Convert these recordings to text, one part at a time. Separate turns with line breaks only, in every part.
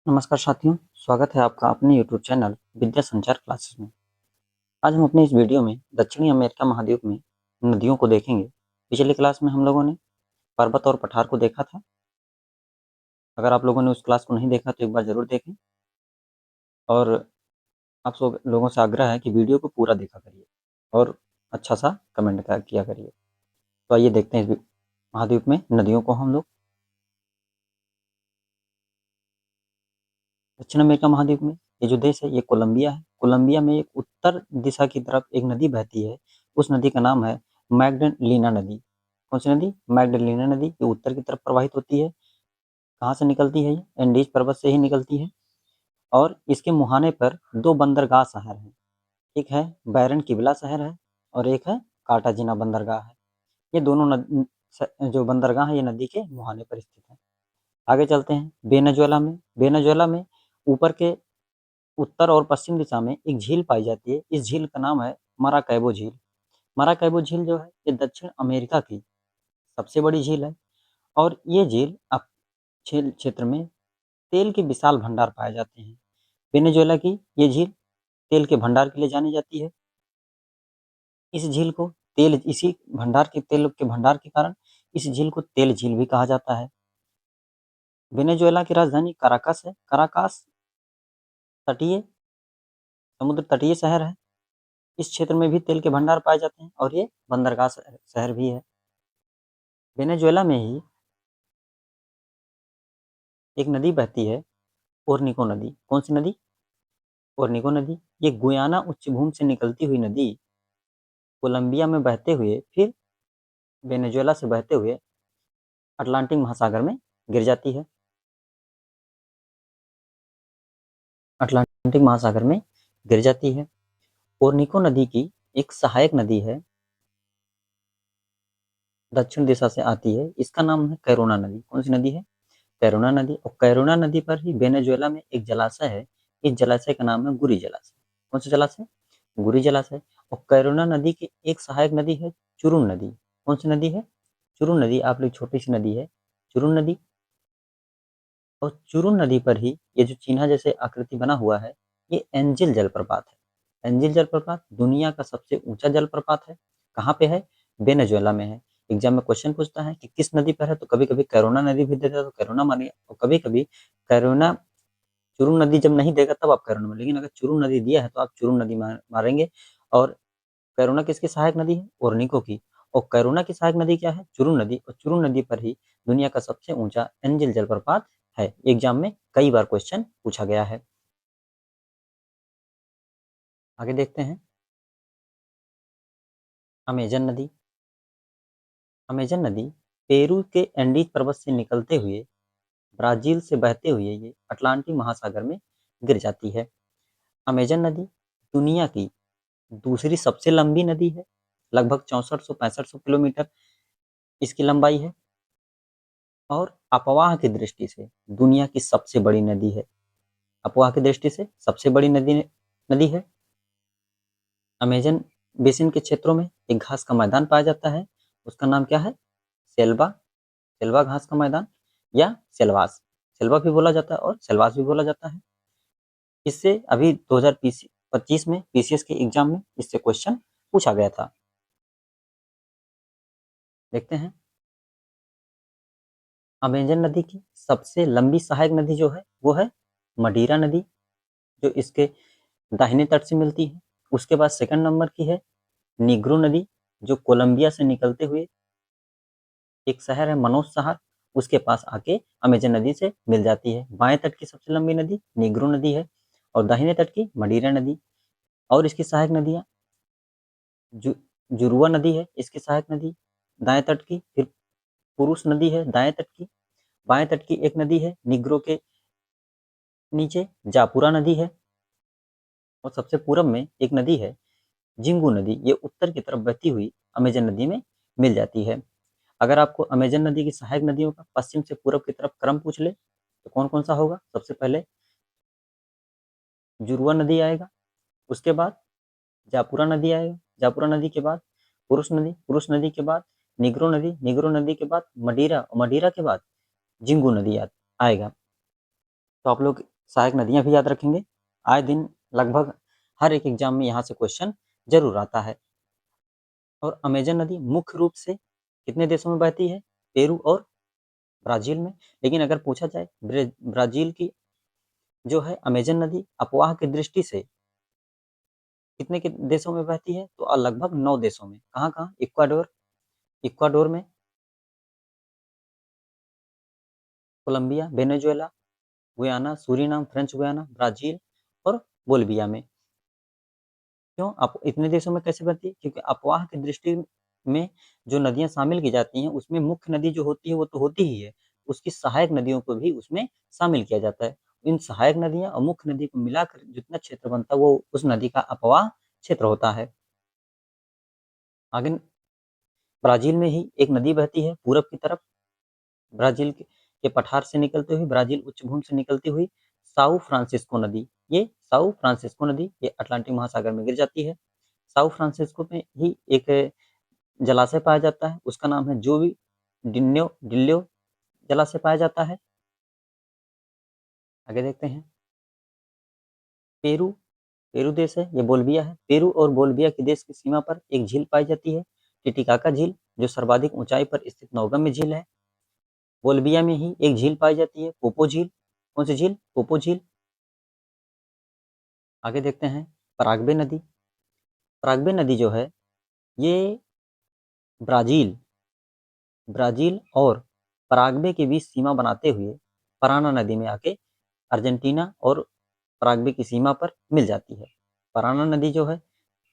नमस्कार साथियों, स्वागत है आपका अपने यूट्यूब चैनल विद्या संचार क्लासेस में। आज हम अपने इस वीडियो में दक्षिणी अमेरिका महाद्वीप में नदियों को देखेंगे। पिछली क्लास में हम लोगों ने पर्वत और पठार को देखा था। अगर आप लोगों ने उस क्लास को नहीं देखा तो एक बार ज़रूर देखें और आप सब लोगों से आग्रह है कि वीडियो को पूरा देखा करिए और अच्छा सा कमेंट किया करिए। तो आइए देखते हैं इस महाद्वीप में नदियों को हम लोग। दक्षिण अमेरिका महाद्वीप में ये जो देश है ये कोलंबिया है। कोलंबिया में एक उत्तर दिशा की तरफ एक नदी बहती है। उस नदी का नाम है मैग्डलेना नदी। कौन सी नदी? मैग्डलेना नदी। ये उत्तर की तरफ प्रवाहित होती है। कहाँ से निकलती है? ये एंडीज पर्वत से ही निकलती है और इसके मुहाने पर दो बंदरगाह शहर हैं। एक है बैरन किबला शहर है और एक है कार्टाजिना बंदरगाह है। ये दोनों जो बंदरगाह है ये नदी के मुहाने पर स्थित है। आगे चलते हैं वेनेजुएला में। वेनेजुएला में ऊपर के उत्तर और पश्चिम दिशा में एक झील पाई जाती है। इस झील का नाम है माराकैबो झील। माराकैबो झील जो है ये दक्षिण अमेरिका की सबसे बड़ी झील है और ये झील अब क्षेत्र में तेल के विशाल भंडार पाए जाते हैं। वेनेजुएला की ये झील तेल के भंडार के लिए जानी जाती है। इस झील को तेल के भंडार के कारण इस झील को तेल झील भी कहा जाता है। वेनेजुएला की राजधानी काराकस है। काराकास तटीय समुद्र तटीय शहर है। इस क्षेत्र में भी तेल के भंडार पाए जाते हैं और ये बंदरगाह शहर भी है। वेनेजुएला में ही एक नदी बहती है, ओरनिको नदी। कौन सी नदी? ओरनिको नदी। ये गुयाना उच्चभूमि से निकलती हुई नदी कोलंबिया में बहते हुए फिर वेनेजुएला से बहते हुए अटलांटिक महासागर में गिर जाती है। अटलांटिक महासागर में गिर जाती है। ओरनिको नदी की एक सहायक नदी है, दक्षिण दिशा से आती है। इसका नाम है कैरोना नदी। कौन सी नदी है? कैरोना नदी। और कैरोना नदी पर ही वेनेजुएला में एक जलाशय है। इस जलाशय का नाम है गुरी जलाशय। कौन सा जलाशय? गुरी जलाशय। और कैरोना नदी की एक सहायक नदी है चुरुन नदी। कौन सी नदी है? चुरुन नदी। आप लोग छोटी सी नदी है चुरुन नदी। और चुरुन नदी पर ही ये जो चिन्ह जैसे आकृति बना हुआ है ये एंजिल जलप्रपात है। एंजिल जलप्रपात दुनिया का सबसे ऊंचा जलप्रपात है। कहाँ पे है? वेनेजुएला में है। एग्जाम में क्वेश्चन पूछता है कि किस नदी पर है, तो कभी कभी कैरोना नदी भी देता है तो कैरोना मानिए, और कभी कभी कैरोना चुरुन नदी जब नहीं देगा तब आप कैरोना में, लेकिन अगर चुरुन नदी दिया है तो आप चुरुन नदी मारेंगे। और कैरोना किसकी सहायक नदी है? ओरनिको की। और कैरोना की सहायक नदी क्या है? चुरुन नदी। और चुरुन नदी पर ही दुनिया का सबसे ऊंचा एंजिल जलप्रपात है। एग्जाम में कई बार क्वेश्चन पूछा गया है। आगे देखते हैं अमेजन नदी। अमेजन नदी पेरू के एंडीज पर्वत से निकलते हुए ब्राजील से बहते हुए ये अटलांटिक महासागर में गिर जाती है। अमेजन नदी दुनिया की दूसरी सबसे लंबी नदी है। लगभग 6400-6500 किलोमीटर इसकी लंबाई है और अपवाह की दृष्टि से दुनिया की सबसे बड़ी नदी है। अपवाह की दृष्टि से सबसे बड़ी नदी है। अमेजन बेसिन के क्षेत्रों में एक घास का मैदान पाया जाता है। उसका नाम क्या है? सेल्वा। सेल्वा घास का मैदान या सेल्वास। सेल्वा भी बोला जाता है और सेल्वास भी बोला जाता है। इससे अभी 2025 में पीसीएस के एग्जाम में इससे क्वेश्चन पूछा गया था। देखते हैं अमेजन नदी की सबसे लंबी सहायक नदी जो है वो है मडीरा नदी, जो इसके दाहिने तट से मिलती है। उसके बाद सेकंड नंबर की है निग्रो नदी, जो कोलंबिया से निकलते हुए एक शहर है मनोस शहर, उसके पास आके अमेजन नदी से मिल जाती है। बाएं तट की सबसे लंबी नदी निग्रो नदी है और दाहिने तट की मडीरा नदी। और इसकी सहायक नदियां जुरुआ नदी है इसकी सहायक नदी दाएं तट की, फिर पुरुष नदी है दाएं तट की, बाएं तट की एक नदी है निग्रो के नीचे जापुरा नदी है, और सबसे पूर्व में एक नदी है जिंगू नदी। ये उत्तर की तरफ बहती हुई अमेजन नदी में मिल जाती है। अगर आपको अमेजन नदी की सहायक नदियों का पश्चिम से पूर्व की तरफ क्रम पूछ ले तो कौन कौन सा होगा? सबसे पहले जुरुआ नदी आएगा, उसके बाद जापुरा नदी आएगा, जापुरा नदी के बाद पुरुष नदी, पुरुष नदी के बाद निग्रो नदी, निग्रो नदी के बाद मडीरा, मडीरा के बाद जिंगू नदी आएगा। तो आप लोग सहायक नदियां भी याद रखेंगे। आए दिन लगभग हर एक एग्जाम में यहाँ से क्वेश्चन जरूर आता है। और अमेजन नदी मुख्य रूप से कितने देशों में बहती है? पेरू और ब्राजील में। लेकिन अगर पूछा जाए ब्राजील की जो है अमेजन नदी अफवाह की दृष्टि से कितने के देशों में बहती है? तो लगभग 9 देशों में। कहाँ कहाँ? इक्वाडोर, इक्वाडोर में, Colombia, Venezuela, Guyana, Suriname, French Guiana, Brazil और बोलिविया में। क्यों आप इतने देशों में कैसे बहती है? क्योंकि अफवाह की दृष्टि में जो नदियां शामिल की जाती हैं उसमें मुख्य नदी जो होती है वो तो होती ही है, उसकी सहायक नदियों को भी उसमें शामिल किया जाता है। इन सहायक नदियां और मुख्य नदी को मिलाकर जितना क्षेत्र बनता है वो उस नदी का अफवाह क्षेत्र होता है। आगे ब्राजील में ही एक नदी बहती है पूरब की तरफ, ब्राजील के पठार से निकलती हुई, ब्राजील उच्चभूमि से निकलती हुई साउ फ्रांसिस्को नदी। ये साउ फ्रांसिस्को नदी ये अटलांटिक महासागर में गिर जाती है। साउ फ्रांसिस्को में ही एक जलाशय पाया जाता है, उसका नाम है जोवी डिन्यो डिल्यो जलाशय पाया जाता है। आगे देखते हैं। पेरू, पेरू देश है, ये बोल्विया है। पेरू और बोल्विया के देश की सीमा पर एक झील पाई जाती है, टिटिकाका झील, जो सर्वाधिक ऊंचाई पर स्थित नौगम्य झील है। बोल्विया में ही एक झील पाई जाती है, पोपो झील। कौन सी झील? पोपो झील। आगे देखते हैं। पराग्वे नदी, पराग्वे नदी जो है ये ब्राजील ब्राजील और पराग्वे के बीच सीमा बनाते हुए पराना नदी में आके अर्जेंटीना और पराग्वे की सीमा पर मिल जाती है। पराना नदी जो है,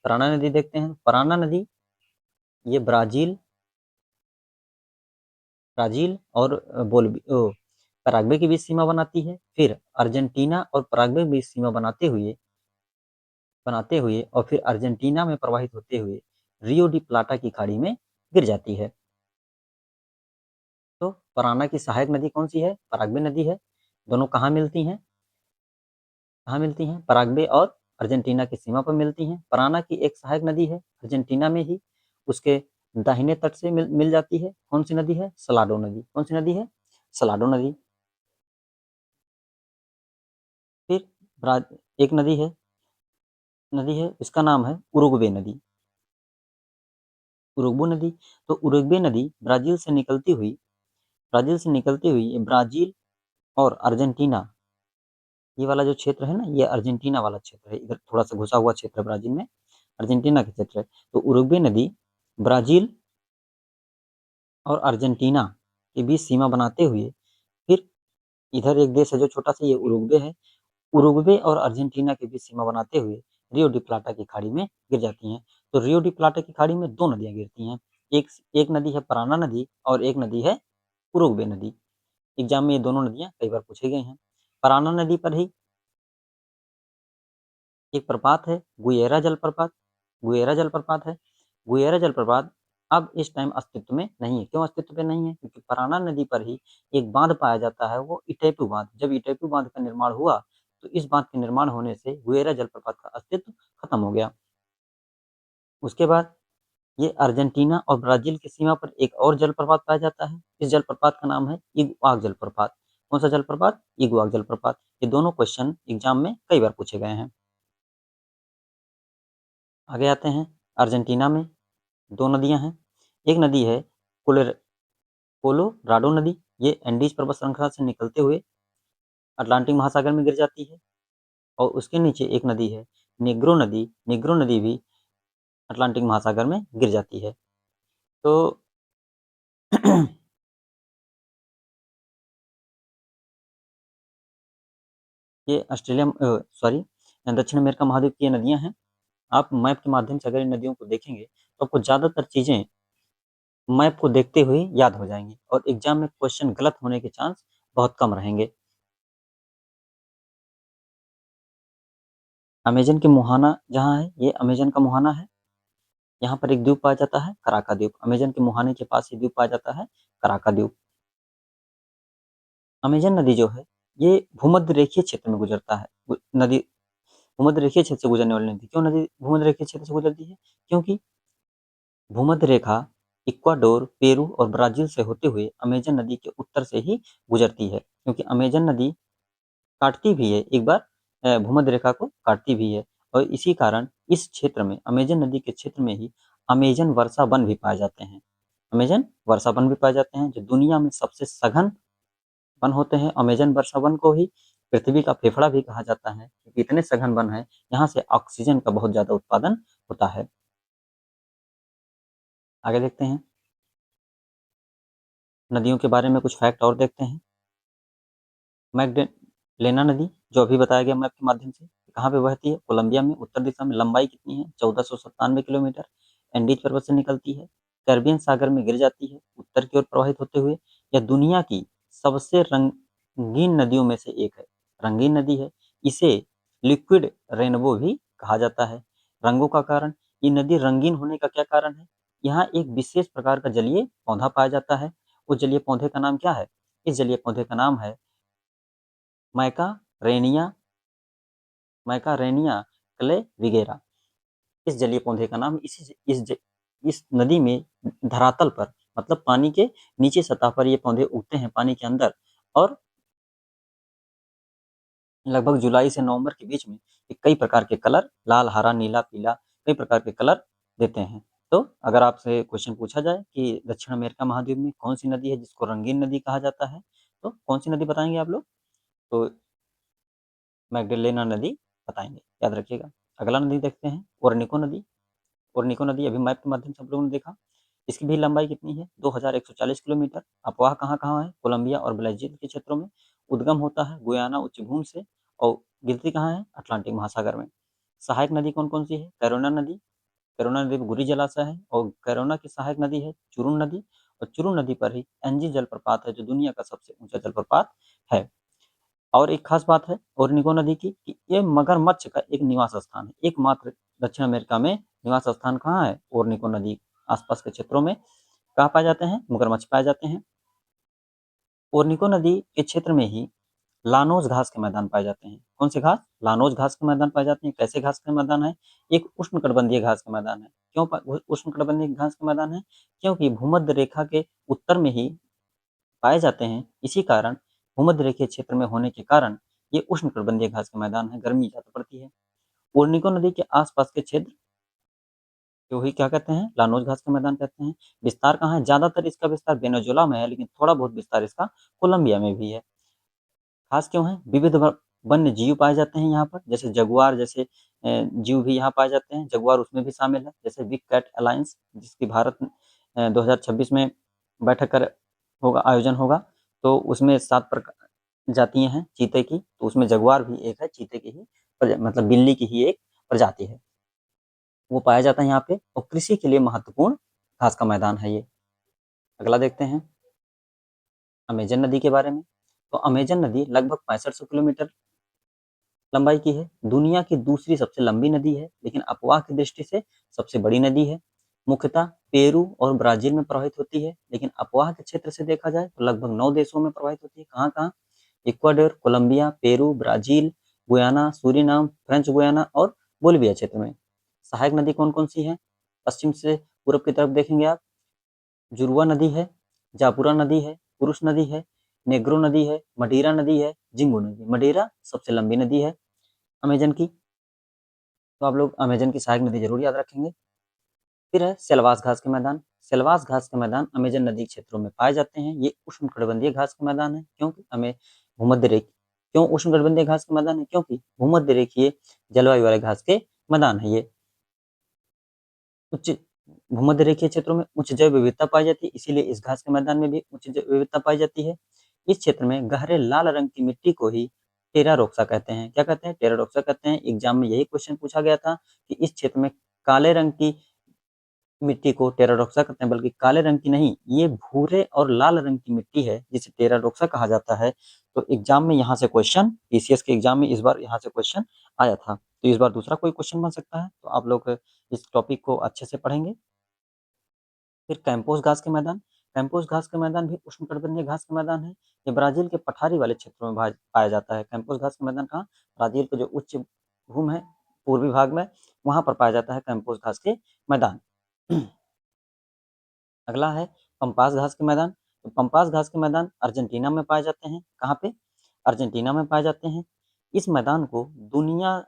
पराना नदी देखते हैं। पराना नदी ये ब्राजील ब्राजील और पराग्वे के बीच सीमा बनाती है। फिर अर्जेंटीना और पराग्वे के बीच सीमा बनाते हुए और फिर अर्जेंटीना में प्रवाहित होते हुए रियो डी प्लाटा की खाड़ी में गिर जाती है। तो पराना की सहायक नदी कौन सी है? पराग्वे नदी है। दोनों कहाँ मिलती हैं? कहाँ मिलती हैं? पराग्वे और अर्जेंटीना की सीमा पर मिलती हैं। पराना की एक सहायक नदी है अर्जेंटीना में ही, उसके दाहिने तट से मिल जाती है। कौन सी नदी है? सलाडो नदी। कौन सी नदी है? सलाडो नदी। फिर एक नदी है इसका नाम है उरुग्वे नदी। उरुग्वे नदी, तो उरुग्वे नदी ब्राजील से निकलती हुई ब्राजील और अर्जेंटीना, ये वाला जो क्षेत्र है ना, ये अर्जेंटीना वाला क्षेत्र है। इधर थोड़ा सा घुसा हुआ क्षेत्र है ब्राजील में, अर्जेंटीना का क्षेत्र है। तो उरुग्वे नदी ब्राजील और अर्जेंटीना के बीच सीमा बनाते हुए फिर इधर एक देश है जो छोटा सा, ये उरुग्वे है। उरुग्वे और अर्जेंटीना के बीच सीमा बनाते हुए रियो डी प्लाटा की खाड़ी में गिर जाती हैं। तो रियो डी प्लाटा की खाड़ी में दो नदियां गिरती हैं, एक एक नदी है पराना नदी और एक नदी है उरुग्वे नदी। एग्जाम में ये दोनों नदियां कई बार पूछे गए हैं। पराना नदी पर ही एक प्रपात है, गुएरा जलप्रपात। गुएरा जलप्रपात है। गुएरा जलप्रपात अब इस टाइम अस्तित्व में नहीं है। क्यों अस्तित्व में नहीं है? क्योंकि पराना नदी पर ही एक बांध पाया जाता है, वो इटैपू बांध। जब इटैपू बांध का निर्माण हुआ तो इस बांध के निर्माण होने से गुएरा जलप्रपात का अस्तित्व खत्म हो गया। उसके बाद ये अर्जेंटीना और ब्राजील की सीमा पर एक और जलप्रपात पाया जाता है। इस जलप्रपात का नाम है इगुआक जलप्रपात। कौन सा जलप्रपात? इगुआक जलप्रपात। ये दोनों क्वेश्चन एग्जाम में कई बार पूछे गए हैं। आगे आते हैं। अर्जेंटीना में दो नदियां हैं। एक नदी है कोलोर कोलोराडो नदी, ये एंडीज पर्वत श्रृंखला से निकलते हुए अटलांटिक महासागर में गिर जाती है। और उसके नीचे एक नदी है निग्रो नदी। निग्रो नदी भी अटलांटिक महासागर में गिर जाती है। तो ये दक्षिण अमेरिका महाद्वीप की ये नदियां हैं। आप मैप के माध्यम से अगर इन नदियों को देखेंगे तो आपको ज़्यादातर चीज़ें मैप को देखते हुए याद हो जाएंगी और एग्जाम में क्वेश्चन गलत होने के चांस बहुत कम रहेंगे। अमेजन के मुहाना जहाँ है, ये अमेजन का मुहाना है। यहाँ पर एक द्वीप पाया जाता है कराका द्वीप। अमेजन के मुहाने के पास ही द्वीप पाया जाता है कराका द्वीप। अमेजन नदी जो है ये भूमध्य रेखीय क्षेत्र में गुजरता है। नदी भूमध्य रेखीय क्षेत्र से गुजरने वाली नदी। क्यों नदी भूमध्य रेखीय क्षेत्र से गुजरती है? क्योंकि भूमध्य रेखा इक्वाडोर, पेरू और ब्राजील से होते हुए अमेजन नदी के उत्तर से ही गुजरती है। क्योंकि अमेजन नदी काटती भी है, एक बार भूमध्य रेखा को काटती भी है। और इसी कारण इस क्षेत्र में, अमेजन नदी के क्षेत्र में ही अमेजन वर्षा वन भी पाए जाते हैं। अमेजन वर्षा वन भी पाए जाते हैं, जो दुनिया में सबसे सघन वन होते हैं। अमेजन वर्षा वन को ही पृथ्वी का फेफड़ा भी कहा जाता है, क्योंकि इतने सघन वन है, यहाँ से ऑक्सीजन का बहुत ज्यादा उत्पादन होता है। आगे देखते हैं, नदियों के बारे में कुछ फैक्ट और देखते हैं। मैग्डेलेना नदी, जो अभी बताया गया मैप के माध्यम से, कहाँ पे बहती है? कोलंबिया में, उत्तर दिशा में। लंबाई कितनी है? 1497 किलोमीटर। एंडीज पर्वत से निकलती है, कैरिबियन सागर में गिर जाती है, उत्तर की ओर प्रवाहित होते हुए। यह दुनिया की सबसे रंगीन नदियों में से एक है, रंगीन नदी है। इसे लिक्विड रेनबो भी कहा जाता है। रंगों का कारण, ये नदी रंगीन होने का क्या कारण है? यहाँ एक विशेष प्रकार का जलीय पौधा पाया जाता है। उस जलीय पौधे का नाम क्या है? इस जलीय पौधे का नाम है मैकारेनिया, मैकारेनिया क्लेविगेरा। इस जलीय पौधे का नाम इस नदी में धरातल पर, मतलब पानी के नीचे सतह पर ये पौधे उगते हैं, पानी के अंदर। और लगभग जुलाई से नवंबर के बीच में ये कई प्रकार के कलर, लाल, हरा, नीला, पीला, कई प्रकार के कलर देते हैं। तो अगर आपसे क्वेश्चन पूछा जाए कि दक्षिण अमेरिका महाद्वीप में कौन सी नदी है जिसको रंगीन नदी कहा जाता है, तो कौन सी नदी बताएंगे आप लोग? तो मैग्डलेना नदी बताएंगे, याद रखिएगा। अगला नदी देखते हैं, ओरनिको नदी। ओरनिको नदी अभी मैप के माध्यम से आप लोगों ने देखा। इसकी भी लंबाई कितनी है? 2140 किलोमीटर। अपवाह कहाँ कहाँ है? कोलंबिया और ब्राजील के क्षेत्रों में। उद्गम होता है गुयाना उच्चभूमि से, और गिरती कहाँ है? अटलांटिक महासागर में। सहायक नदी कौन कौन सी है? कैरोना नदी, कैरोना नदी गुरी जलाशय है, और कैरोना की सहायक नदी है चुरुन नदी। और चुरुन नदी पर ही एनजी जलप्रपात है, जो दुनिया का सबसे ऊंचा जलप्रपात है। और एक खास बात है ओरनिको नदी की, कि ये मगरमच्छ का एक निवास स्थान है, एकमात्र दक्षिण अमेरिका में निवास स्थान कहाँ है? ओरनिको नदी आसपास के क्षेत्रों में कहाँ पाए जाते हैं? मगरमच्छ पाए जाते हैं। ओरनिको नदी के क्षेत्र में ही लानोज घास के मैदान पाए जाते हैं। कौन से घास? लानोज घास के मैदान पाए जाते हैं। कैसे घास के मैदान है? एक उष्णकटिबंधीय घास का मैदान है। क्यों उष्णकटिबंधीय घास का मैदान है? क्योंकि भूमध्य रेखा के उत्तर में ही पाए जाते हैं। इसी कारण भूमध्य रेखीय क्षेत्र में होने के कारण ये उष्णकटिबंधीय घास का मैदान है, गर्मी ज्यादा पड़ती है। ओरनिको नदी के आसपास के क्षेत्र को ही क्या कहते हैं? लानोज घास का मैदान कहते हैं। विस्तार कहाँ है? ज्यादातर इसका विस्तार वेनेजुएला में है, लेकिन थोड़ा बहुत विस्तार इसका कोलंबिया में भी है। खास क्यों है? विविध वन्य जीव पाए जाते हैं यहाँ पर, जैसे जगुआर जैसे जीव भी यहाँ पाए जाते हैं। जगुआर उसमें भी शामिल है, जैसे बिग कैट अलायंस, जिसकी भारत 2026 में बैठक कर होगा, आयोजन होगा। तो उसमें 7 प्रकार जातियां हैं चीते की, तो उसमें जगुआर भी एक है, चीते की ही मतलब बिल्ली की ही एक प्रजाति है, वो पाया जाता है यहाँ पे। और कृषि के लिए महत्वपूर्ण घास का मैदान है ये। अगला देखते हैं अमेजन नदी के बारे में। तो अमेजन नदी लगभग 6500 किलोमीटर लंबाई की है, दुनिया की दूसरी सबसे लंबी नदी है, लेकिन अपवाह की दृष्टि से सबसे बड़ी नदी है। मुख्यतः पेरू और ब्राजील में प्रवाहित होती है, लेकिन अपवाह के क्षेत्र से देखा जाए तो लगभग 9 देशों में प्रवाहित होती है। कहाँ कहाँ? Ecuador, Colombia, Peru, Brazil, Guyana, Suriname, French Guiana और बोलिविया क्षेत्र में। सहायक नदी कौन कौन सी है? पश्चिम से पूर्व की तरफ देखेंगे आप, जुरुआ नदी है, जापुरा नदी है, पुरुष नदी है, नेग्रो नदी है, मडीरा नदी है, जिंगू नदी। मडीरा सबसे लंबी नदी है अमेजन की, तो आप लोग अमेजन की सहायक नदी जरूर याद रखेंगे। फिर है सेलवास घास के मैदान। सेलवास घास के मैदान अमेजन नदी क्षेत्रों में पाए जाते हैं। ये उष्णकटिबंधीय घास के मैदान है, क्योंकि हमें भूमध्य रेख क्यों उष्णकटिबंधीय घास के मैदान है? क्योंकि भूमध्य रेखीय जलवायु वाले घास के मैदान है ये। उच्च भूमध्य रेखीय क्षेत्रों में उच्च जैव विविधता पाई जाती है, इसीलिए इस घास के मैदान में भी उच्च जैव विविधता पाई जाती है। इस क्षेत्र में गहरे लाल रंग की मिट्टी को ही टेरारोक्सा कहते हैं। क्या कहते हैं? टेरारोक्सा कहते हैं। एग्जाम में यही क्वेश्चन पूछा गया था कि इस क्षेत्र में काले रंग की मिट्टी को टेराडोक्सा कहते हैं, बल्कि काले रंग की नहीं, ये भूरे और लाल रंग की मिट्टी है जिसे टेराडोक्सा कहा जाता है। तो एग्जाम में यहाँ से क्वेश्चन, पीसीएस के एग्जाम में इस बार यहाँ से क्वेश्चन आया था, तो इस बार दूसरा कोई क्वेश्चन बन सकता है। तो आप लोग इस टॉपिक को अच्छे से पढ़ेंगे। फिर कैंपोस घास के मैदान। कैंपोस घास के मैदान भी उष्णकटिबंधीय घास के मैदान है। ये ब्राजील के पठारी वाले क्षेत्रों में पाया जाता है। कैंपोस घास के मैदान कहाँ? ब्राजील के जो उच्च भूमि है पूर्वी भाग में, वहां पर पाया जाता है कैंपोस घास के मैदान। अगला है पंपास घास के मैदान। तो पंपास घास के मैदान अर्जेंटीना में पाए जाते हैं। कहाँ पे? अर्जेंटीना में पाए जाते हैं। इस मैदान को दुनिया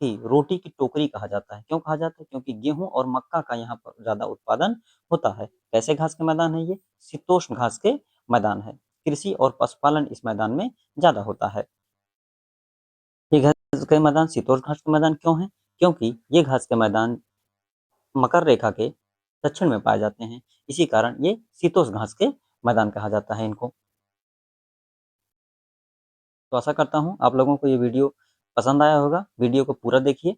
की रोटी की टोकरी कहा जाता है। क्यों कहा जाता है? क्योंकि गेहूँ और मक्का का यहाँ पर ज़्यादा उत्पादन होता है। कैसे घास के मैदान है ये? शीतोष्ण घास के मैदान है। कृषि और पशुपालन इस मैदान में ज़्यादा होता है। ये घास के मैदान शीतोष्ण घास के मैदान क्यों हैं? क्योंकि ये घास के मैदान मकर रेखा के दक्षिण में पाए जाते हैं। इसी कारण ये शीतोष्ण घास के मैदान कहा जाता है इनको। तो आशा करता हूँ आप लोगों को ये वीडियो पसंद आया होगा। वीडियो को पूरा देखिए।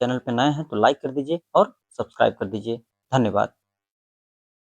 चैनल पे नए हैं तो लाइक कर दीजिए और सब्सक्राइब कर दीजिए। धन्यवाद।